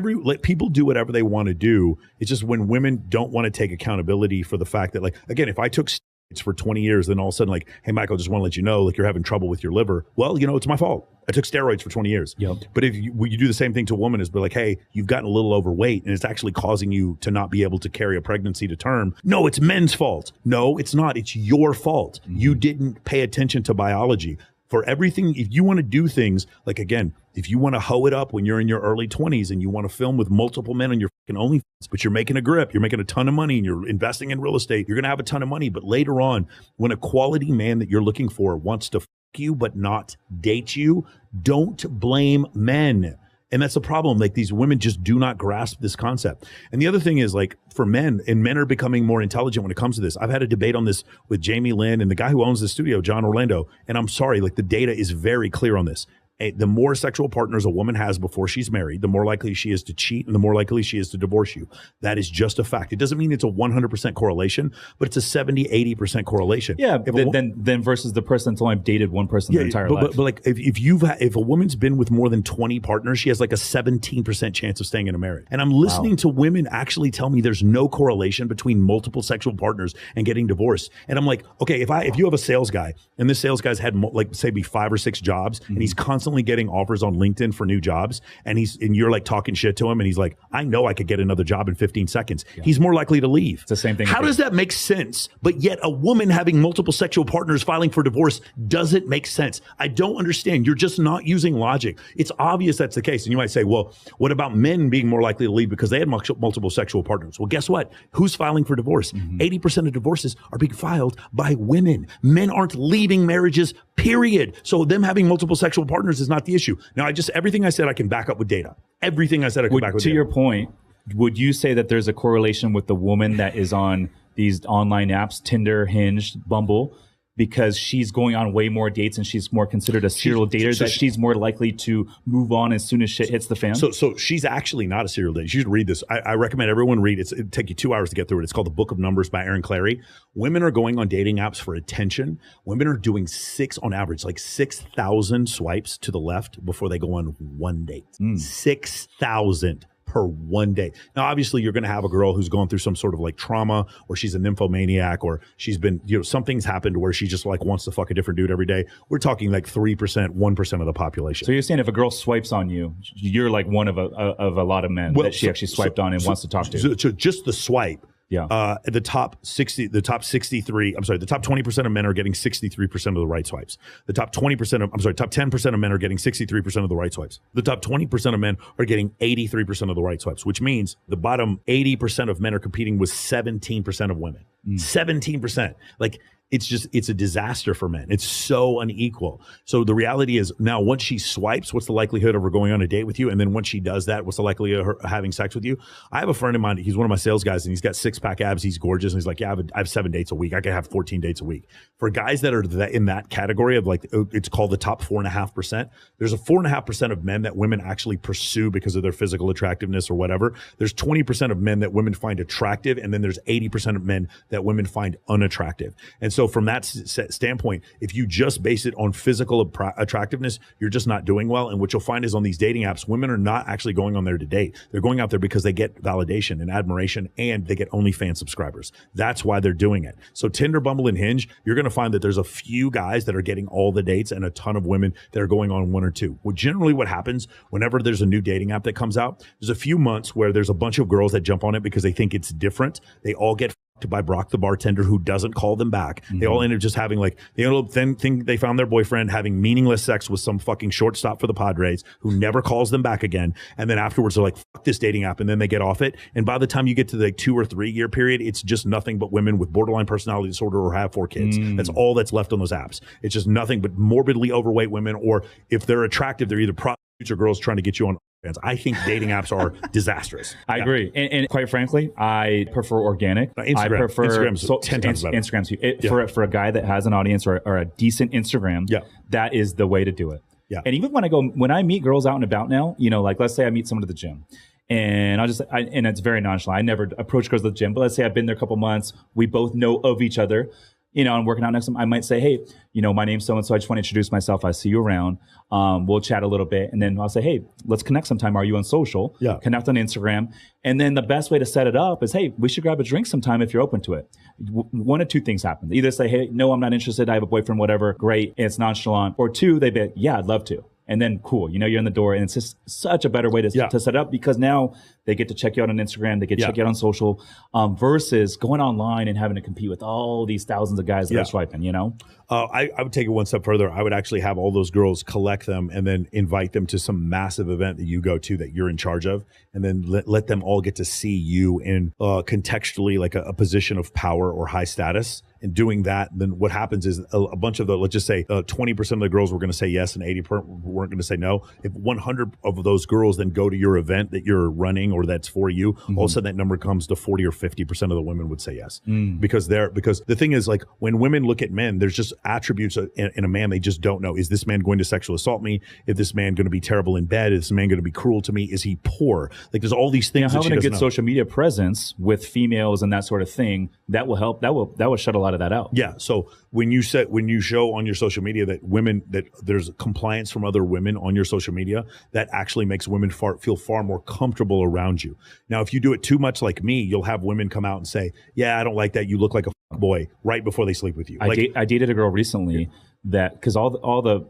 Let people do whatever they want to do. It's just when women don't want to take accountability for the fact that, like, again, if I took steroids for 20 years, then all of a sudden, like, hey, Michael, I just want to let you know, like, you're having trouble with your liver. Well, it's my fault. I took steroids for 20 years. Yep. But if you do the same thing to a woman, is be like, hey, you've gotten a little overweight and it's actually causing you to not be able to carry a pregnancy to term. No, it's men's fault. No, it's not. It's your fault. You didn't pay attention to biology. For everything, if you want to do things, like, again, if you want to hoe it up when you're in your early 20s and you want to film with multiple men on your fucking OnlyFans, but you're making a grip, you're making a ton of money and you're investing in real estate, you're going to have a ton of money. But later on, when a quality man that you're looking for wants to fuck you but not date you, don't blame men. And that's the problem. Like, these women just do not grasp this concept. And the other thing is, like, for men, and men are becoming more intelligent when it comes to this. I've had a debate on this with Jamie Lynn and the guy who owns the studio, John Orlando. And I'm sorry, like, the data is very clear on this. The more sexual partners a woman has before she's married, the more likely she is to cheat and the more likely she is to divorce you. That is just a fact. It doesn't mean it's a 100% correlation, but it's a 70-80% correlation. Yeah, then versus the person that's only dated one person their entire life. But like, if a woman's been with more than 20 partners, she has like a 17% chance of staying in a marriage. And I'm listening to women actually tell me there's no correlation between multiple sexual partners and getting divorced. And I'm like, okay, if you have a sales guy and this sales guy's had like, say, 5 or 6 jobs, and he's constantly getting offers on LinkedIn for new jobs, and you're like talking shit to him, and he's like, I know I could get another job in 15 seconds. Yeah. He's more likely to leave. It's the same thing. How does that make sense? But yet a woman having multiple sexual partners filing for divorce doesn't make sense. I don't understand. You're just not using logic. It's obvious that's the case. And you might say, well, what about men being more likely to leave because they had multiple sexual partners? Well, guess what? Who's filing for divorce? 80% of divorces are being filed by women. Men aren't leaving marriages, period. So them having multiple sexual partners is not the issue. Now, everything I said I can back up with data. Everything I said I can back up with data. To your point, would you say that there's a correlation with the woman that is on these online apps, Tinder, Hinge, Bumble, because she's going on way more dates and she's more considered a serial dater, that she's more likely to move on as soon as shit hits the fan? So she's actually not a serial dater. You should read this. I recommend everyone read it. It'd take you 2 hours to get through it. It's called The Book of Numbers by Aaron Clary. Women are going on dating apps for attention. Women are doing on average, like 6,000 swipes to the left before they go on one date. 6,000 per one day. Now, obviously, you're going to have a girl who's going through some sort of like trauma, or she's a nymphomaniac, or she's been, something's happened where she just like wants to fuck a different dude every day. We're talking like 3%, 1% of the population. So you're saying if a girl swipes on you, you're like one of a lot of men that she actually swiped on and wants to talk to. So just the swipe. Yeah. The top 20% of men are getting 63% of the right swipes. The top 10% of men are getting 63% of the right swipes. The top 20% of men are getting 83% of the right swipes, which means the bottom 80% of men are competing with 17% of women. 17%. Like, it's a disaster for men. It's so unequal. So the reality is, now once she swipes, what's the likelihood of her going on a date with you? And then once she does that, what's the likelihood of her having sex with you? I have a friend of mine. He's one of my sales guys, and he's got 6-pack abs. He's gorgeous. And he's like, yeah, I have 7 dates a week. I can have 14 dates a week. For guys that are in that category of, like, it's called the top 4.5%. There's a 4.5% of men that women actually pursue because of their physical attractiveness or whatever. There's 20% of men that women find attractive. And then there's 80% of men that women find unattractive. And so from that standpoint, if you just base it on physical attractiveness, you're just not doing well. And what you'll find is on these dating apps, women are not actually going on there to date. They're going out there because they get validation and admiration, and they get OnlyFans subscribers. That's why they're doing it. So Tinder, Bumble, and Hinge, you're going to find that there's a few guys that are getting all the dates and a ton of women that are going on 1 or 2. Well, generally what happens whenever there's a new dating app that comes out, there's a few months where there's a bunch of girls that jump on it because they think it's different. They all get by Brock the bartender, who doesn't call them back. They all end up just having, like, they end up then think they found their boyfriend having meaningless sex with some fucking shortstop for the Padres who never calls them back again. And then afterwards they're like, fuck this dating app. And then they get off it. And by the time you get to the 2 or 3 year period, it's just nothing but women with borderline personality disorder or have 4 kids. That's all that's left on those apps. It's just nothing but morbidly overweight women, or if they're attractive, they're either prostitutes or girls trying to get you on. I think dating apps are disastrous. I agree. And quite frankly, I prefer organic. I prefer Instagram's 10 times better. Instagram's for a guy that has an audience or a decent Instagram, that is the way to do it. Yeah. And even when I meet girls out and about now, like let's say I meet someone at the gym, and and it's very nonchalant. I never approach girls at the gym, but let's say I've been there a couple months. We both know of each other. I'm working out next to them, I might say, hey, my name's so-and-so. I just want to introduce myself. I see you around. We'll chat a little bit. And then I'll say, hey, let's connect sometime. Are you on social? Yeah. Connect on Instagram. And then the best way to set it up is, hey, we should grab a drink sometime if you're open to it. One of two things happen. Either say, hey, no, I'm not interested. I have a boyfriend, whatever. Great. And it's nonchalant. Or two, they be, yeah, I'd love to. And then cool, you're in the door, and it's just such a better way to set it up, because now they get to check you out on Instagram, they get to check you out on social, versus going online and having to compete with all these thousands of guys that are swiping, I would take it one step further. I would actually have all those girls collect them and then invite them to some massive event that you go to that you're in charge of, and then let them all get to see you in contextually like a position of power or high status. And doing that, then what happens is a bunch of let's just say 20% of the girls were going to say yes and 80% weren't going to say no. If 100 of those girls then go to your event that you're running or that's for you, all of a sudden that number comes to 40 or 50% of the women would say yes. Because the thing is, like, when women look at men, there's just attributes in a man they just don't know. Is this man going to sexually assault me? Is this man going to be terrible in bed? Is this man going to be cruel to me? Is he poor? Like, there's all these things. Having a good social media presence with females and that sort of thing, that will help. That will shut a lot of that out. Yeah. So when you show on your social media that there's compliance from other women on your social media, that actually makes women feel far more comfortable around you. Now, if you do it too much like me, you'll have women come out and say, yeah, I don't like that. You look like a boy, right before they sleep with you. I dated a girl recently that, because all the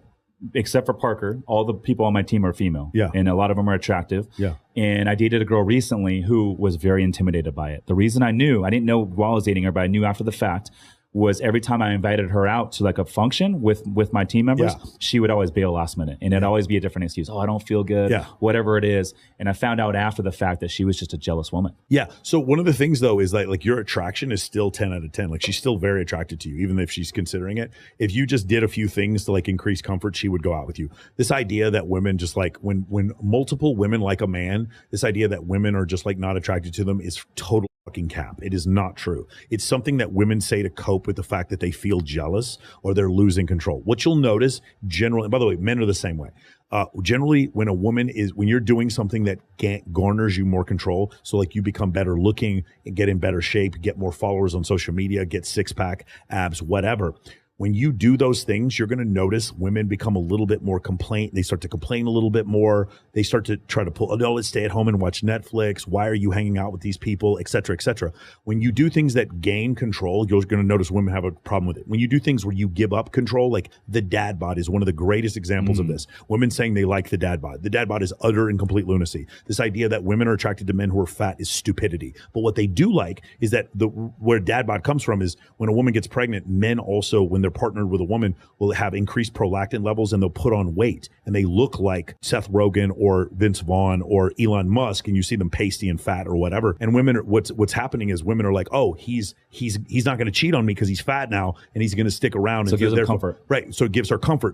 except for Parker, all the people on my team are female. Yeah. And a lot of them are attractive. Yeah. And I dated a girl recently who was very intimidated by it. The reason I didn't know while I was dating her, but I knew after the fact, was every time I invited her out to like a function with my team members, she would always bail last minute. And it'd always be a different excuse. Oh, I don't feel good, whatever it is. And I found out after the fact that she was just a jealous woman. Yeah. So one of the things though is like your attraction is still 10 out of 10. Like, she's still very attracted to you, even if she's considering it. If you just did a few things to like increase comfort, she would go out with you. This idea that women just like, when multiple women like a man, this idea that women are just like not attracted to them is total fucking cap. It is not true. It's something that women say to cope with the fact that they feel jealous or they're losing control. What you'll notice generally, and by the way, men are the same way. Generally, when you're doing something that garners you more control, so like you become better looking and get in better shape, get more followers on social media, get 6-pack abs, whatever. When you do those things, you're going to notice women become a little bit more They start to complain a little bit more. They start to try to pull, oh, no, let's stay at home and watch Netflix. Why are you hanging out with these people, et cetera, et cetera. When you do things that gain control, you're going to notice women have a problem with it. When you do things where you give up control, like the dad bod is one of the greatest examples of this. Women saying they like the dad bod. The dad bod is utter and complete lunacy. This idea that women are attracted to men who are fat is stupidity. But what they do like is that where dad bod comes from is when a woman gets pregnant, men also, when they're partnered with a woman, will have increased prolactin levels and they'll put on weight and they look like Seth Rogen or Vince Vaughn or Elon Musk, and you see them pasty and fat or whatever. And women, what's happening is women are like, oh, he's not going to cheat on me because he's fat now and he's going to stick around. So it gives her comfort. Right. So it gives her comfort.